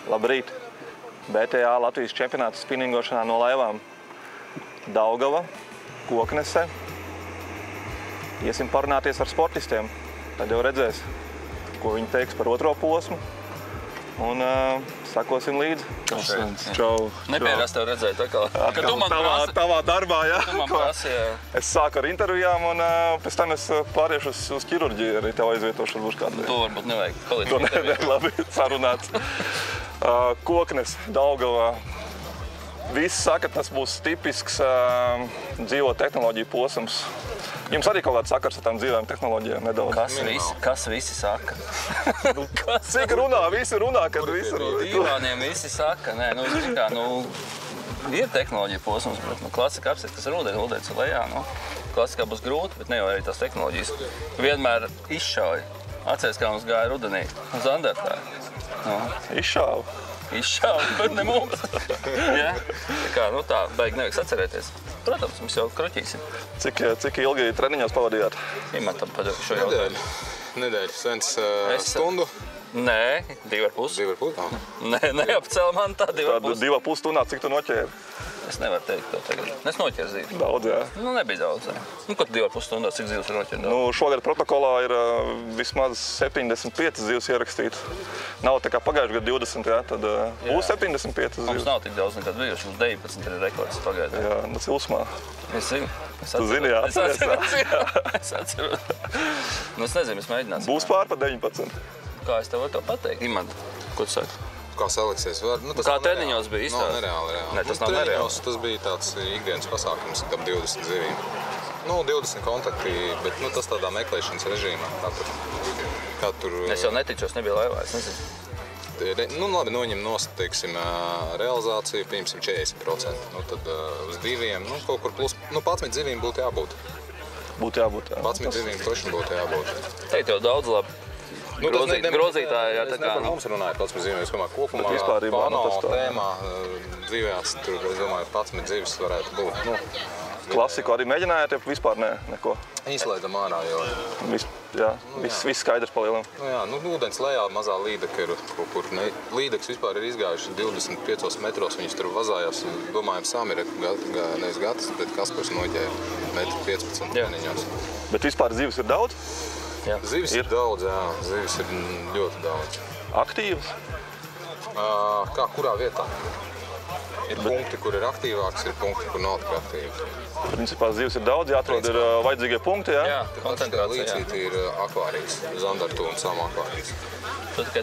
Labrīt! BTA Latvijas čempionāta spinningošanā no laivām Daugava, Koknese. Iesim parunāties ar sportistiem, tad jau redzēs, ko viņi teiks par otro posmu. Un sakosim līdzi. Čau. Nepierast tev redzēt, tā kā tu man prasi. Tavā darbā, jā. Tu man prasi, jā. Es sāku ar intervijām un pēc tam es pāriešu uz ķirurģiju, arī tev aizvietošu būs kādu. To varbūt nevajag palikt To ne, labi, sarunāts. Koknes, Daugavā. Visi saka, tas būs tipisks dzīvo tehnoloģiju posms. Jums arī kaut kāds sakars ar tām dzīvēm tehnoloģijām nedaudz? Kas visi saka? Cik runā? Visi runā, kad visi runā. Divāniem visi saka. Nē, ir tehnoloģija posms, bet klasika apsaka, tas ir ūdens lejā. Klasikā būs grūti, bet ne jau arī tās tehnoloģijas. Vienmēr izšauj. Atceries, kā mums gāja rudenī uz Andertā. Izšauj? Izšauj, bet ne mums. Tā, baigi nevajag atcerēties. Protams, mēs jau kroķīsim. Cik ilgi treniņos pavadījāt? Imantam šo jautājumu. Nedēļu. Sens stundu? Nē, 2,5. 2,5? Nē, neapcēl man tā 2,5. 2,5 stundā, cik tu noķēri? Es nevaru teikt to tagad. Es noķēru zīvi. Daudz, jā. Nebija daudz, jā. Ko tu 2,5 stundā, cik zīves ir noķēri? Šogad protokolā ir vismaz 75 zīves ierakstītas. Nav tā kā pagājuši gadu 20, jā, tad būs 75 zīves. Mums nav tik daudz nekad bijuši, mums 19 ir rekords pagājuši. Jā, Cilsmā. Es zinu. Tu zini, jā? Es atceros. Es nezinu, es mēģināsim. Būs pār pa 19. Kā es tev varu to pateikt, Imant? Ko tu saki? Kā saliksies? Kā treniņos bija izstāsts? Nereāli. Ne, tas nav nereāli. Tas bija tāds ikdienas pasākums, ap 20 zivīm. 20 kontakti, bet tas tādā meklēšanas režīmā. Es jau neticu, es nebiju laivā, es nezinu. Labi, noņem nost, teiksim, realizāciju, pieņemsim 40%. Tad uz diviem, kaut kur plus, 11 zivīm būtu jābūt. Būtu jābūt, jā. 11 zivīm toši būtu jābūt. Teikt jau daudz labi. Grozītāji, jā, tā kā. Mums runāja 11 zīmēm, es domāju, kopumā pāno tēmā dzīvējās, tur, es domāju, 11 dzīves varētu būt. Klasiku arī mēģinājāt, ja vispār neko? Izlaidam ārā, jo. Viss skaidrs palielam. Ūdens lejā mazā līdeka ir kaut kur. Līdeks vispār ir izgājuši 25 metros, viņas tur vazājās. Domājam, Samireku nevis Gatis, bet Kaspars noķēra 1,15 treniņos. Bet vispār zivis ir daudz? Zivis ir daudz, jā. Zivis ir ļoti daudz. Aktīvas? Kā kurā vietā? Ir punkti, kur ir aktīvāks, ir punkti, kur nav tik aktīvi. Principā zivis ir daudz, jāatrod ir vajadzīgie punkti, jā? Jā, koncentrācija. Līdzīti ir akvārijas, Zandartu un Sama akvārijas.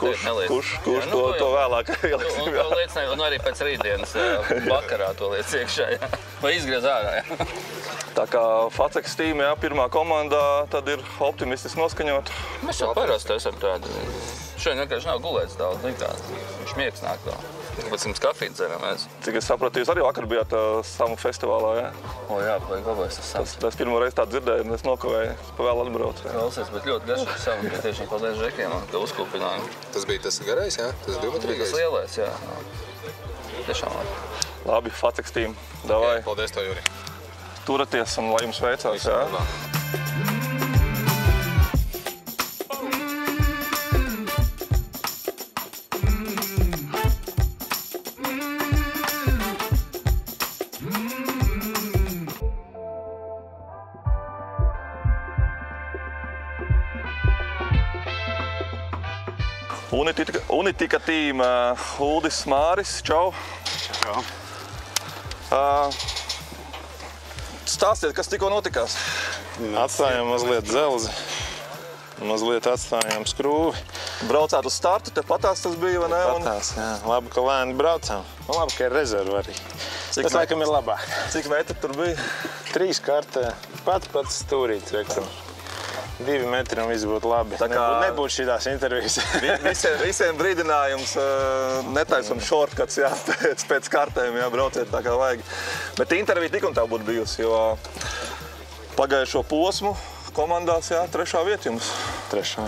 Kurš to vēlāk ieliksim? Un to liec, un arī pēc rītdienas vakarā to liec iekšā, jā. Vai izgriez ārā, jā. Tā kā Faceks tīm, jā, pirmā komandā, tad ir optimistiski noskaņot. Mēs jau parasti esam tādi. Šodien vienkārši nav gulēts daudz, viņš miegs nāk vēl. Pēc mums kafiju dzeramies. Cik es sapratu, jūs arī vakar bijāt Samu festivālā, jā? Jā, vajag labais tas Sams. Es pirmo reizi tādu dzirdēju, un es nokavēju, pa vēl atbraucu. Klausies, bet ļoti garšīgi Samu, bet tiešām paldies Žekiem, ka uzkūpinājām. Tas bija tas garais, jā? Tas divmetrīgais? Tas lielais, jā. Tiešām labi. Labi, Faceks tīm, davai. Paldies tev, Juri. Turaties un lai jums veicās, jā? Unitika tīma Uldis Māris, čau. Čau. Stāstiet, kas tikko notikās? Atstājām mazliet dzelzi, mazliet atstājām skrūvi. Braucāt uz startu, patās tas bija, vai ne? Patās, jā. Labi, ka lēni braucām. Un labi, ka ir rezerva arī. Tas laikam ir labāk. Cik metri tur bija? 3 kartē, pats stūrīts rektor. 2 metri un viss būtu labi. Nebūtu šitās intervijas. Visiem brīdinājums, netaisam shortcuts, jā, pēc kartēm, jā, brauciet tā kā vajag. Bet intervija tik un tā būtu bijusi, jo pagājušo posmu komandās, jā, 3. vieta jums. 3.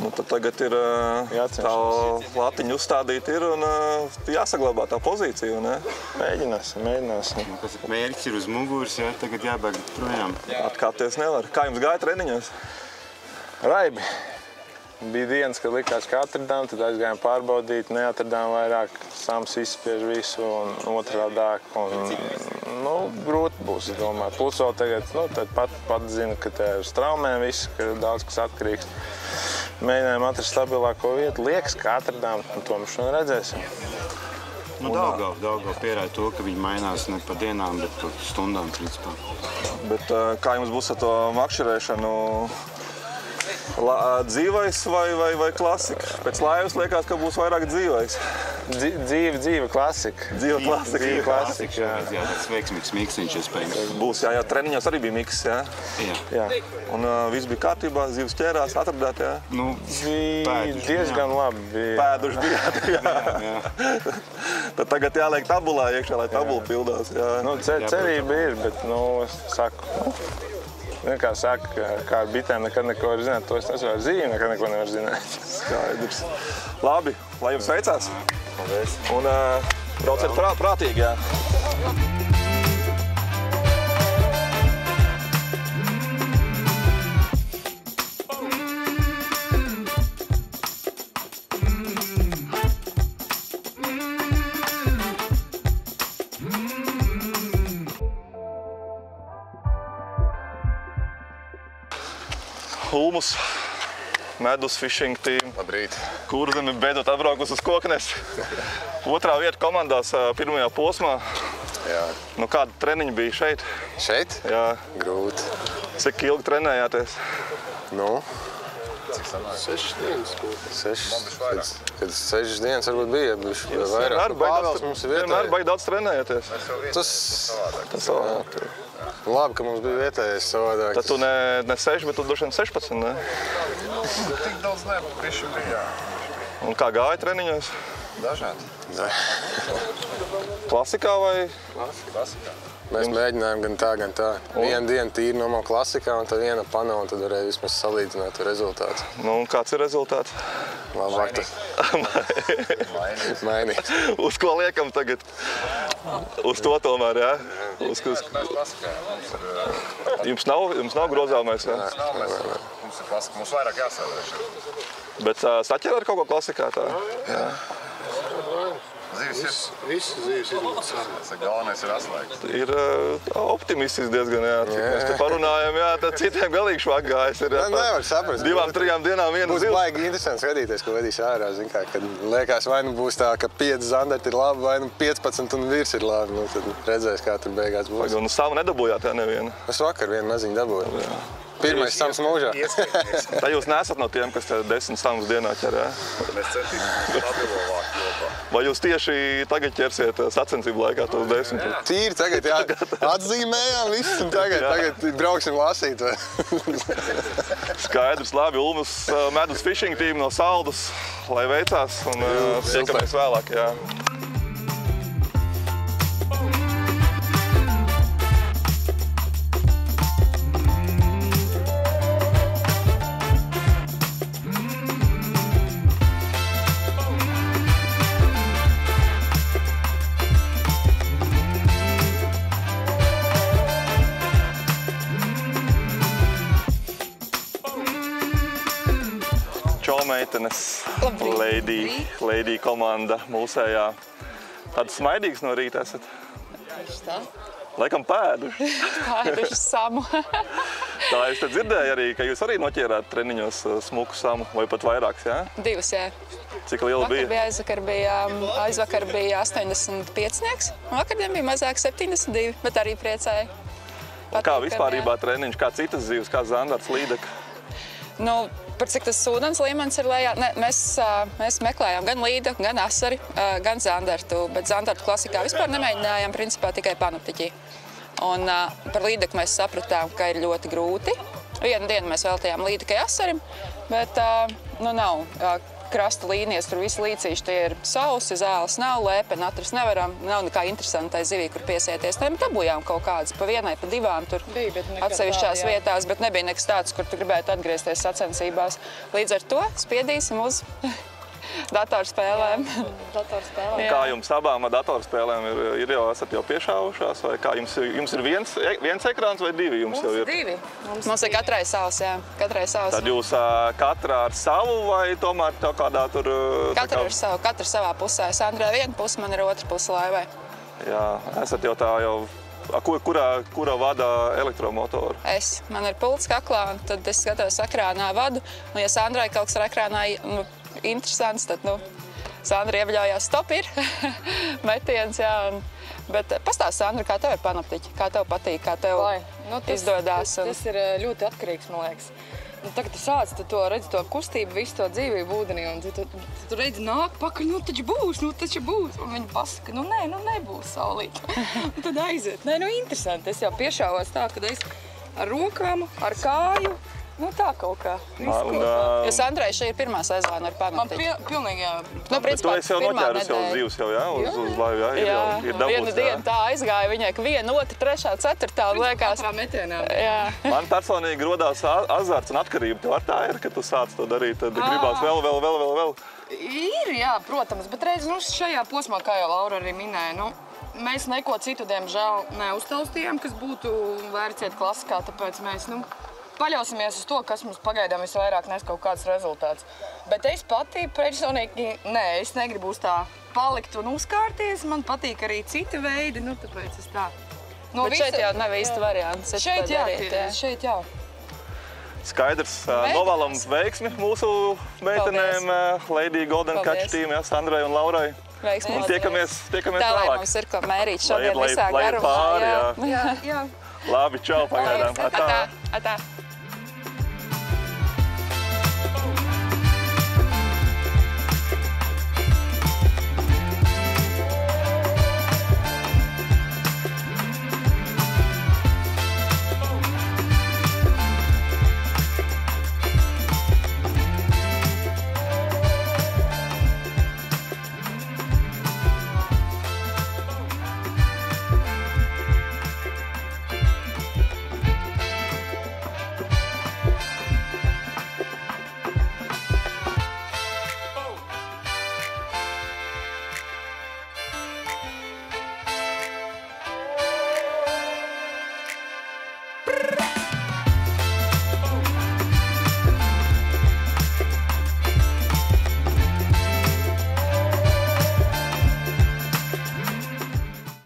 Tad tagad ir tā latiņa uzstādīta ir un jāsaglabā tā pozīcija, ne? Mēģināsim. Mērķis ir uz muguras, jā, tagad jābēg projām. Atkāpties nevar. Kā jums gāja treniņos? Raibi. Bija dienas, kad likās, ka atradām, tad aizgājām pārbaudīt, neatradām vairāk, sams izspiež visu un otrādāk. Grūti būs, es domāju. Plus vēl tagad, tad pat zinu, ka te ir straumēm viss, ka ir daudz kas atkarīgs. Mēģinājām atrast stabilāko vietu, liekas, ka atradām, un to mēs šodien redzēsim. Daugava pierāda to, ka viņi mainās ne pa dienām, bet pa stundām, principā. Bet kā jums būs ar to makšķerēšanu? Dzīvais vai klasika? Pēc laivas liekas, ka būs vairāk dzīvais. Dzīva klasika. Dzīva klasika, jā. Tāds veiksmīgs miksiņš, iespējams. Būs, jā, treniņos arī bija miks, jā? Jā. Un viss bija kārtībā, zivs ķērās, atradāt, jā? Bija diezgan labi. Pēduši bijāt, jā. Tad tagad jāliek tabulā iekšā, lai tabula pildās, jā. Cerība ir, bet, es saku, kā saka, kā ar bitēm nekad neko var zināt, to es nevaru zīvi, nekad neko nevar zināt. Skaidrs. Labi, lai jums veicās. Paldies. Un brauciet prātīgi, jā. Ulmus, medus fishing team. Labrīt. Kurzeme beidzot atbraukus uz Koknesi. Otrā vieta komandās pirmajā posmā. Jā. Kāda treniņa bija šeit? Šeit? Jā. Grūti. Cik ilgi trenējāties? Cik sanāk? 6 dienas. 6 dienas varbūt bija, bijuši vairāk. Pāvels mums ir vietēji. Vienmēr baigi daudz trenējāties. Tas savādāk. Labi, ka mums bija vietējais savādāk. Tad tu ne 6, bet tu droši vien 16, ne? Tik daudz ne, bet bišķi bija. Un kā gāja treniņos? Dažādi. Klasikā vai? Klasikā. Mēs mēģinājām gan tā. Vienu dienu tīri normāli klasikā, un tad viena pana, un tad varēja vismaz salīdzināt rezultātu. Un kāds ir rezultāts? Labāk tas. Mainīt. Uz ko liekam tagad? Uz to tomēr, jā? Mēs klasikā. Jums nav grozāmais, jā? Mums ir klasika. Mums vairāk jāsādēš. Bet saķer ar kaut ko klasikā tā? Jā. Visu zīves izmantas sādēs. Galvenais ir atslēgas. Ir optimistis diezgan, jā. Cik mēs te parunājam, jā, tad citiem galīgi švāk gājis ir. Nevar saprast. 2-3 dienām viena Būs zivs. baigi interesanti skatīties, ko vedīs ārā, kad liekas, vai būs tā, ka 5 zandarti ir labi, vai 15 un virs ir labi. Tad redzēs, kā tur beigās būs. Un savu nedabūjāt, jā, nevienu? Es vakar vienu maziņu dabūju. Pirmais sams mūžā. Tā jūs nesat no tiem, kas te 10 samus dienā ķer, jā? Mēs centīsim stabilo vākt kopā. Vai jūs tieši tagad ķersiet sacensību laikā tos 10? Tīri tagad, jā, atzīmējām visus un tagad brauksim lasīt. Skaidrs, labi, Ulmus medus fishing team no Saldus, lai veicās un tiekamies vēlāk, jā. Meitenes, lady komanda mūsējā. Tādas smaidīgas no rīta esat? Tieši tā. Laikam pēduši. Pēduši samu. Tā es te dzirdēju arī, ka jūs arī noķērāt treniņos smuku samu, vai pat vairāks, jā? 2, jā. Cik liela bija? Aizvakar bija 85-nieks, un vakardien bija mazāk 72, bet arī priecēja. Kā vispārībā treniņš, kā citas zivs, kā zandarts, līdeka? Par cik tas ūdens līmenis ir lejā. Mēs meklējām gan līdeku, gan asari, gan zandartu, bet zandartu klasikā vispār nemēģinājām, principā tikai panuptiķi. Un par līdeku mēs sapratām, ka ir ļoti grūti. Vienu dienu mēs veltījām līdekai asarim, bet nav krasta līnijas, tur visi līcīši, tie ir sausi, zēles nav, lēpeni atrast nevaram, nav nekā interesantai zivī, kur piesieties. Dabūjām kaut kādas pa vienai, pa divām tur atsevišķās vietās, bet nebija nekas tāds, kur tu gribētu atgriezties sacensībās. Līdz ar to spiedīsim uz datorspēlēm. Kā jums abām ar datorspēlēm ir jau, esat jau piešāvušās? Vai kā jums ir viens ekrāns vai divi jums jau ir? Divi. Mums ir katrai savs, jā. Katrai savs. Tad jūs katrā ar savu vai tomēr tā kādā tur... Katra ar savu, katra savā pusē. Sandrai viena puse, man ir otra puse laivai. Jā, esat jau tā jau... Kura vada elektromotoru? Man ir pults kaklā, un tad es skatos ekrānā vadu. Ja Sandrai kaut kas ar ekrānā interesants, tad Sandra ievaļojās, stop ir metiens, jā. Bet pastāst, Sandra, kā tev ir panoptiķi? Kā tev patīk, kā tev izdodās? Tas ir ļoti atkarīgs, man liekas. Tagad tu sāc, tu redzi to kustību, visu to dzīvību ūdenī, un tu redzi nāk pakaļ, taču būs. Un viņi pasaka, nē, nebūs saulīt. Un tad aiziet. Nē, interesanti. Es jau piešāvos tā, kad es ar rokām, ar kāju, tā kaut kā. Jo Sandrai šī ir pirmā sezona ar panoptiķi. Man pilnīgi, jā. Bet tu esi jau noķērusi jau zivs jau, jā? Uz laivu, jā? Ir dabūts, vienu dienu tā aizgāja viņai, ka viena, otra, trešā, ceturtā, liekas. Katrā metienā. Man personīgi rodās azarts un atkarība. Tev ar tā ir, ka tu sāc to darīt, tad gribās vēl. Ir, jā, protams, bet reiz šajā posmā, kā jau Laura arī minēja, mēs neko citu, diemžēl, neuztaustījām, kas būtu vērts iet klasikā, tāpēc mēs, paļausimies uz to, kas mums pagaidām visvairāk nes kaut kāds rezultāts. Bet es pati personīgi, es negribu uz tā palikt un uzkārties. Man patīk arī citi veidi, tāpēc es tā. Bet šeit jau nav īsti variants. Šeit jā. Skaidrs. Novēlam veiksmi mūsu meitenēm, Lady Golden Catch team, Sandrai un Laurai. Veiksmi. Un tiekamies tālāk. Tā, lai mums ir ko mērīt šodien visā garumā. Jā. Labi, čau pagaidām. Atā.